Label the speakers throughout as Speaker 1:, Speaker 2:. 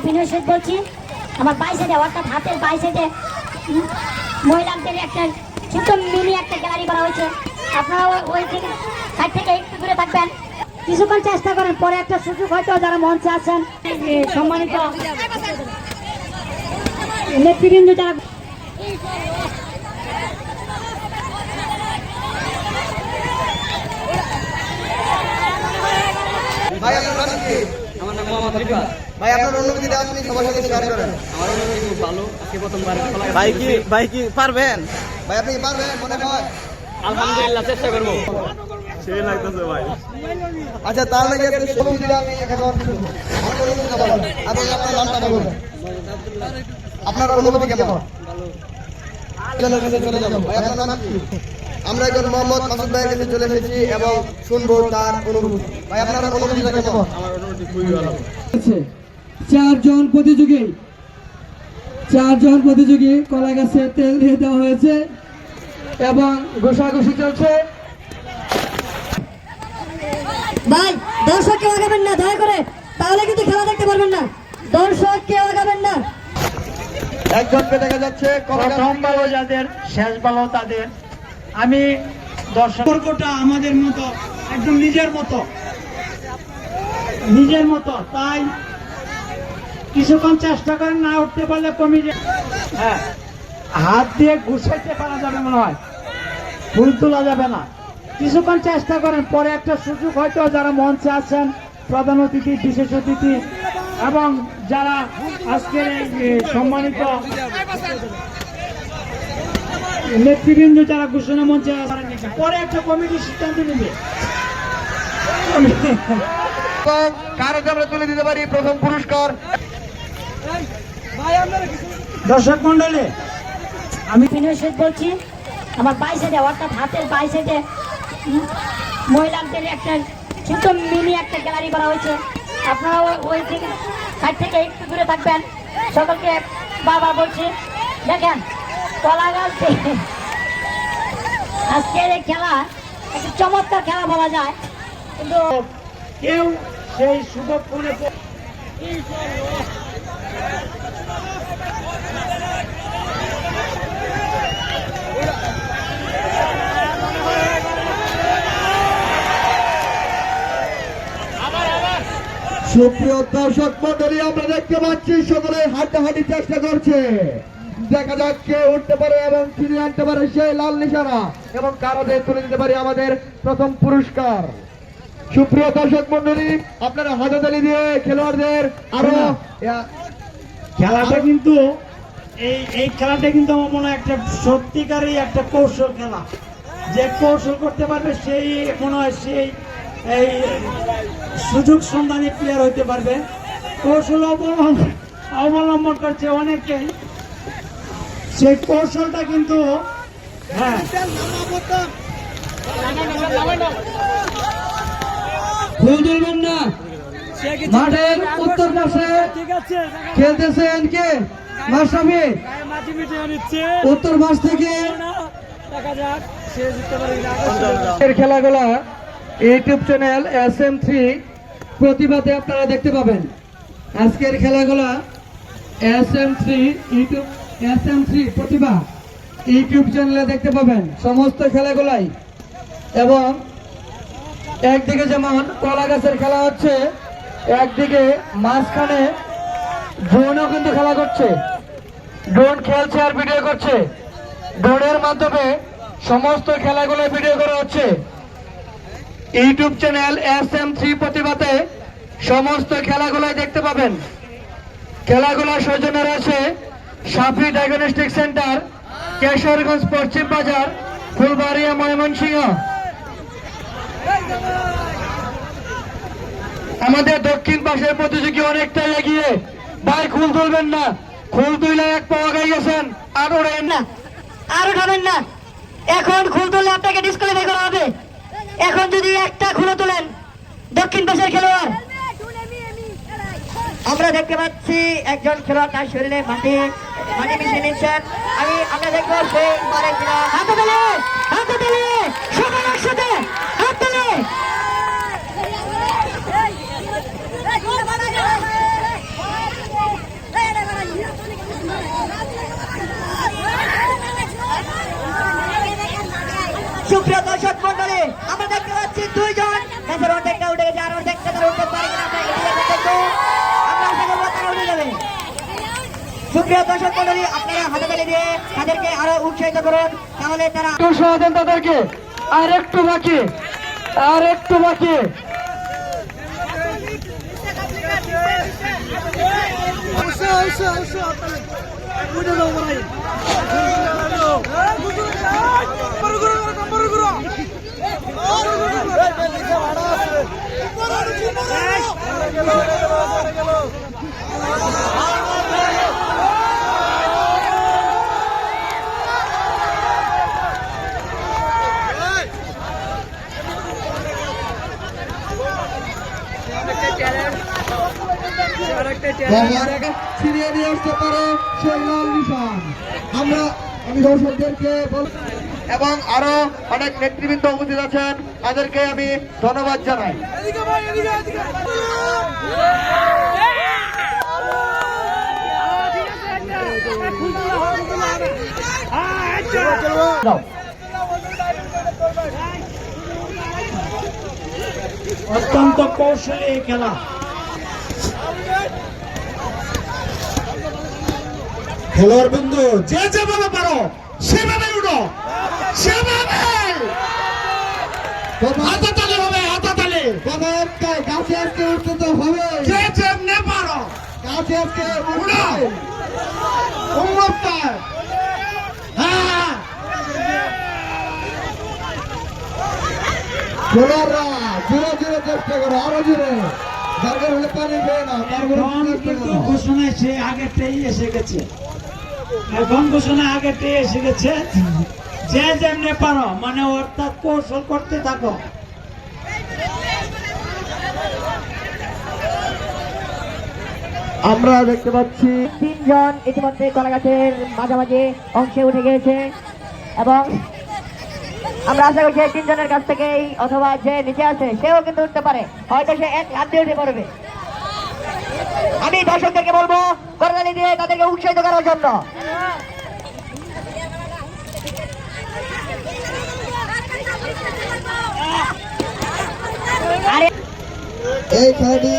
Speaker 1: বিনয় শেখ বলছি। আমার বাই সাইডে অর্থাৎ হাতের বাই সাইডে মহিলাদের একটা ছোট মিনি একটা গ্যালারি করা হয়েছে। আপনারা ওই থেকে সাইড থেকে একটু দূরে থাকবেন, কিছুক্ষণ চেষ্টা করেন, পরে একটা সুযোগ হয়তো যারা মঞ্চে আছেন সম্মানিত নেতৃবৃন্দ যারা
Speaker 2: ভাই আপনার নাম কি?
Speaker 3: আমার নাম মোহাম্মদ রিফাত।
Speaker 2: ভাই আপনার অনুভূতিটা আপনি সবার সাথে শেয়ার করেন।
Speaker 3: আমার অনুভূতি খুব ভালো। আজকে প্রথমবার
Speaker 2: ভাই কি পারবেন? ভাই আপনি কি পারবেন মনে হয়?
Speaker 3: আলহামদুলিল্লাহ চেষ্টা করবো।
Speaker 4: সেই লাগতেছে ভাই।
Speaker 2: আচ্ছা তাহলে কি আপনি অনুভূতিটা আমি এখন শুনবো। আমার অনুভূতিটা বলুন। আপনি আপনার নামটা বলুন। আপনার অনুভূতি কেমন? চলে যাবো। ভাই আপনার নাম কি? আমরা এখন মোহাম্মদ মাসুদ ভাইয়ের কাছে চলে এসেছি এবং শুনবো তার অনুভূতি। ভাই আপনার অনুভূতিটা কেমন?
Speaker 3: আমার অনুভূতি খুবই ভালো।
Speaker 5: চারজন প্রতিযোগী কলা গাছে তেল দিয়ে দেওয়া হয়েছে এবং ঘষাঘষি চলছে।
Speaker 1: ভাই দর্শক কেউ আগাবেন না দয়া করে, তাহলে কিন্তু খেলা দেখতে পারবেন না। দর্শক কেউ আগাবেন না।
Speaker 2: একজনকে দেখা যাচ্ছে
Speaker 5: প্রথম ভালো যাদের, শেষ ভালো তাদের। আমি দর্শকটা আমাদের মতো একদম নিজের মতো, তাই কিছুক্ষণ চেষ্টা করেন, না উঠতে পারলে কমে যায়। হ্যাঁ, হাত দিয়ে ঘুষাইতে পারা যাবে মনে হয়, ফুল তোলা যাবে না। কিছুক্ষণ চেষ্টা করেন, পরে একটা সুযোগ হয়তো যারা মঞ্চে আছেন, প্রধান অতিথি, বিশেষ অতিথি এবং যারা আজকের এই সম্মানিত নেতৃবৃন্দ যারা ঘোষণা মঞ্চে পরে একটা কমিটি সিদ্ধান্ত নেবে।
Speaker 2: কারো আমরা তুলে দিতে পারি প্রথম পুরস্কার।
Speaker 5: দর্শক মন্ডলী,
Speaker 1: আমি বিনয় শেখ বলছি। আমার বাই সাইডে অর্থাৎ হাতের বাই সাইডে মহিলাদের একটা ছোট মিনি একটা গ্যালারি করা হয়েছে। আপনারা ওই থেকে সাইড থেকে একটু দূরে থাকবেন। সকলকে বারবার বলছি, দেখেন কলা গাছ আজকের এই খেলা একটা চমৎকার খেলা বলা যায়, কিন্তু
Speaker 5: কেউ সেই সুযোগ করে
Speaker 2: সুপ্রিয় দর্শক মন্ডলী, আমরা দেখতে পাচ্ছি সকলে হাড্ডাহাড্ডি চেষ্টা করছে। দেখা যাক কে উঠতে পারে এবং ফিরিয়ে আনতে পারে সেই লাল নিশানা এবং কারাতে তুলে দিতে পারে আমাদের প্রথম পুরস্কার। সুপ্রিয় দর্শক মন্ডলী, আপনারা হাততালি দিয়ে খেলোয়াড়দের আরো
Speaker 5: খেলাটা কিন্তু এই খেলাটা কিন্তু আমার মনে হয় একটা সত্যিকারই একটা কৌশল খেলা। যে কৌশল করতে পারবে সেই মনে হয় সেই এই সুযোগ সন্ধানী প্লেয়ার হইতে পারবে। কৌশল অবলম্বন করছে অনেকেই, সেই কৌশলটা কিন্তু হ্যাঁ ফুল তুলবেন না। মাঠের উত্তর পাশে খেলতেছেন কে? মাশরাফি উত্তর পাশ থেকে খেলাগুলা ইউটিউব চ্যানেল SM3 প্রতিভাতে আপনারা দেখতে পাবেন। আজকের খেলাগুলা SM3 প্রতিভা ইউটিউব চ্যানেলে দেখতে পাবেন সমস্ত খেলাগুলাই। এবং একদিকে যেমন কলা গাছের খেলা হচ্ছে, একদিকে মাঝখানে ড্রোনও কিন্তু খেলা করছে। ড্রোন খেলছে আর ভিডিও করছে। ড্রোনের মাধ্যমে সমস্ত খেলাগুলো ভিডিও করা হচ্ছে। ইউটিউব চ্যানেল SM3 প্রতিভাতে সমস্ত খেলাগুলাই দেখতে পাবেন। খেলাগুলো সৌজন্যে রয়েছে সাফি ডায়াগনস্টিক সেন্টার, কেশরগঞ্জ পশ্চিম বাজার, ফুলবাড়িয়া, ময়মনসিংহ। আমাদের দক্ষিণ পাশের প্রতিযোগী অনেকটাই এগিয়ে। ভাই খুল তুলবেন না, খুল তুলে এক পাওয়া গেছেন আর ওড়েন না,
Speaker 1: আর উঠাবেন না। এখন খুল তুললে আপনাকে ডিসকোয়ালিফাই করা হবে। এখন যদি একটা খুলে তোলেন দক্ষিণ পাশের খেলোয়াড়, আমরা দেখতে পাচ্ছি একজন খেলোয়াড় তার শরীরে মাটি মিশিয়ে নিচ্ছেন। আমরা দেখবো সেই পারে কিনা। হাতে তালে সবার একসাথে হাত তালে।
Speaker 6: সুপ্রিয় দর্শক মন্ডলী, আপনারা হাততালি দিয়ে তাদেরকে আরো উৎসাহিত করুন, তাহলে তারা
Speaker 5: উৎসাহ দেন তাদেরকে। আর একটু বাকি, আর একটু বাকি।
Speaker 2: ছিনিয়ে নিয়ে আসতে পারে সেই লাল নিশান। আমি দর্শকদেরকে এবং আরো অনেক নেতৃবৃন্দ উপস্থিত আছেন, তাদেরকে আমি ধন্যবাদ জানাই।
Speaker 5: অত্যন্ত কৌশলী এই খেলা। খেলোয়াড় বন্ধু, যে যেভাবে পারো সেভাবে উঠো, সেভাবে হাতাতালি হবে, হাতাতালি।
Speaker 2: গাছে আজকে উঠতে তো হবে,
Speaker 5: যে যেমনে পারো
Speaker 2: গাছে আজকে
Speaker 5: উঠো। উন্মুক্তার হ্যাঁ,
Speaker 2: খেলোয়াড়রা জোরে জোরে চেষ্টা করো, আরো জোরে। দরকার হলে পানি পেয়ে না, তারপরে চেষ্টা
Speaker 5: কিন্তু
Speaker 2: করো।
Speaker 5: ঘোষণায় সে আগেরটাই এসে গেছে। এখন ঘোষণা আগেরটাই এসে গেছে। যে যেমনে পারো, মানে অর্থাৎ কৌশল করতে থাকো।
Speaker 2: আমরা দেখতে পাচ্ছি
Speaker 6: 3 জন ইতিমধ্যে কলা গাছের মাঝামাঝি অংশে উঠে গিয়েছে এবং আমরা আশা করছি 3 জনের কাছ থেকেই অথবা যে নিচে আছে সেও কিন্তু উঠতে পারে, হয়তো সে এক হাত দিয়ে উঠে পড়বে। আমি দর্শকদেরকে বলবো করতালি দিয়ে তাদেরকে উৎসাহিত করার জন্য। আরে
Speaker 2: এই খেলাটি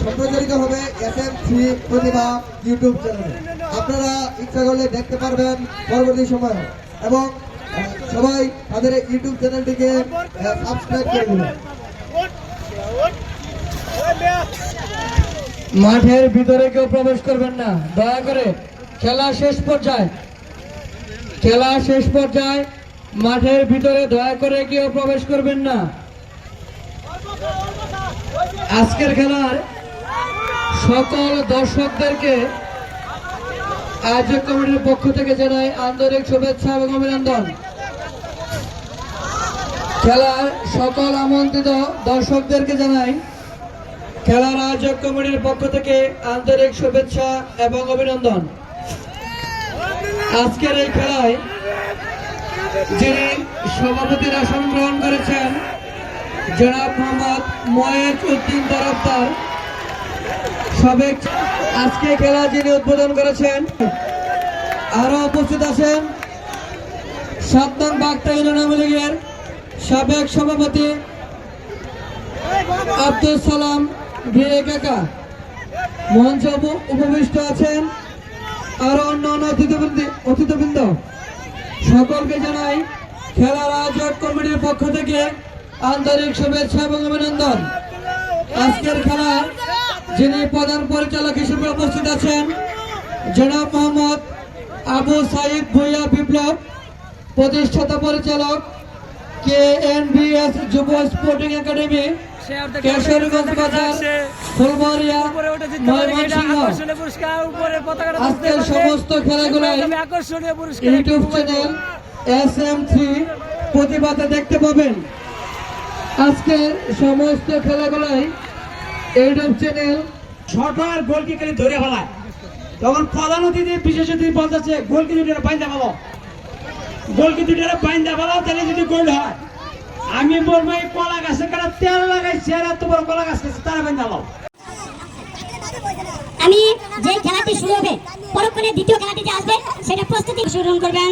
Speaker 2: সম্প্রচারিত হবে SM3 প্রতিভা ইউটিউব চ্যানেলে। আপনারা ইচ্ছা করলে দেখতে পারবেন পরবর্তী সময়ে, এবং সবাই তাদের ইউটিউব চ্যানেলটিকে সাবস্ক্রাইব করে দেবেন।
Speaker 5: মাঠের ভিতরে কেউ প্রবেশ করবেন না, দয়া করে। খেলা শেষ পর্যায়ে, খেলা শেষ পর্যায়ে মাঠের ভিতরে দয়া করে কেউ প্রবেশ করবেন না। আজকের খেলার সকল দর্শকদেরকে আয়োজক কমিটির পক্ষ থেকে জানাই আন্তরিক শুভেচ্ছা এবং অভিনন্দন। খেলার সকল আমন্ত্রিত দর্শকদেরকে জানাই খেলার আয়োজক কমিটির পক্ষ থেকে আন্তরিক শুভেচ্ছা এবং অভিনন্দন। আজকের এই খেলায় যিনি সভাপতির আসন গ্রহণ করেছেন জনাব মোহাম্মদ ময়েজ উদ্দিন তরফদার, সাবেক আজকে খেলা যিনি উদ্বোধন করেছেন, আরো উপস্থিত আছেন 7 নং বাগটা ইউনিয়ন আওয়ামী লীগের সাবেক সভাপতি আব্দুল সালাম ভিএ কাকা। মঞ্চে উপবিষ্ট আছেন আরো অন্যান্য অতিথিবৃন্দ। সকলকে জানাই খেলার আয়োজক কমিটির পক্ষ থেকে আন্তরিক শুভেচ্ছা এবং অভিনন্দন। আজকের খেলার যিনি প্রধান পরিচালক হিসেবে উপস্থিত আছেন জনাব মোহাম্মদ আবু সাইদ ভুইয়া বিপ্লব, প্রতিষ্ঠাতা পরিচালক KNBS যুব স্পোর্টিং একাডেমি, কেশরগঞ্জ বাজার, ফুলবাড়িয়া, ময়মনসিংহ। আজকের সমস্ত খেলাগুলাই ইউটিউব চ্যানেল SM3 প্রতিভাতে দেখতে পাবেন। আজকের সমস্ত খেলাগুলাই ইউটিউব চ্যানেল
Speaker 7: শর্টার গোলকি খালি ধরে ফেলায়, তখন প্রধান অতিথি বিশেষ অতিথি বলতেছে গোলকি দুইটা বাইন্দা ফেলো, গোলকি দুইটা বাইন্দা ফেলো, তাহলে যদি গোল হয়। আমি বলবো এই কলা গাছে কাটা তেল লাগাইছে আর এত বড় কলা গাছ খাইছে তারা বাইন্দা ফেলো।
Speaker 1: আমি যে খেলাটি শুরু হবে, পরক্ষণে দ্বিতীয় খেলাটি যে আসবে সেটা প্রস্তুতি শুরু করবেন।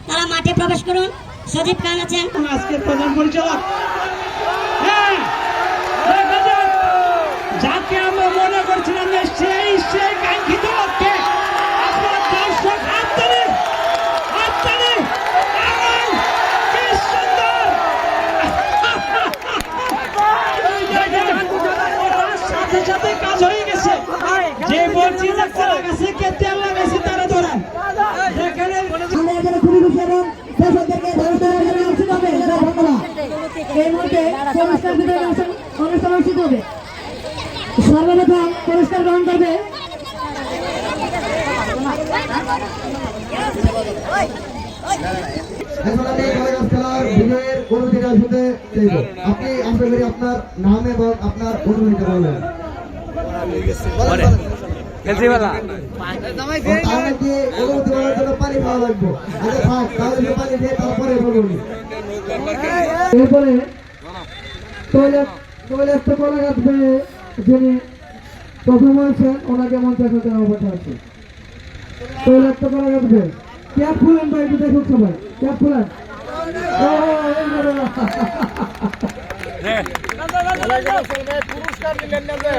Speaker 1: তারা মাঠে প্রবেশ করুন। সজীব খান আছেন
Speaker 7: আজকের প্রধান পরিচালক। হ্যাঁ, যাকে আমরা মনে করছিলাম সেই বলছি যে কলা গাছে কে তেল লাগাইছে তারা ধরেন যেখানে
Speaker 6: আমরা এখানে খুবই খুশি এবং দর্শকদেরকে ধন্যবাদ জানাই উচিত হবে ধন্যবাদ এই মুহূর্তে পুরস্কার বিতরণ অনুষ্ঠান অনুষ্ঠিত হবে সর্বপ্রথম পুরস্কার গ্রহণ করবে
Speaker 2: এখন আমি কলেজ খেলার বিজয়ের অনুভূতিটা শুনতে চাইব। আপনি আশা করি আপনার নাম এবং আপনার অনুভূতিটা বলবেন। তাহলে কি অনুভূতি বলার জন্য পানি খাওয়া লাগবে? আগে থাক, তাহলে একটু পানি দিয়ে তারপরে বলুন।
Speaker 5: এরপরে তৈলাক্ত কলা গাছ পেয়ে যিনি প্রথম হয়েছেন ওনাকে মঞ্চে আসাতে আহ্বান আছে। তৈলাক্ত কলা গাছ পেয়ে ক্যাপ খুলেন ভাই, একটু দেখুন সবাই ক্যাপ খুলেন।
Speaker 3: পুরস্কার দিলেন না যে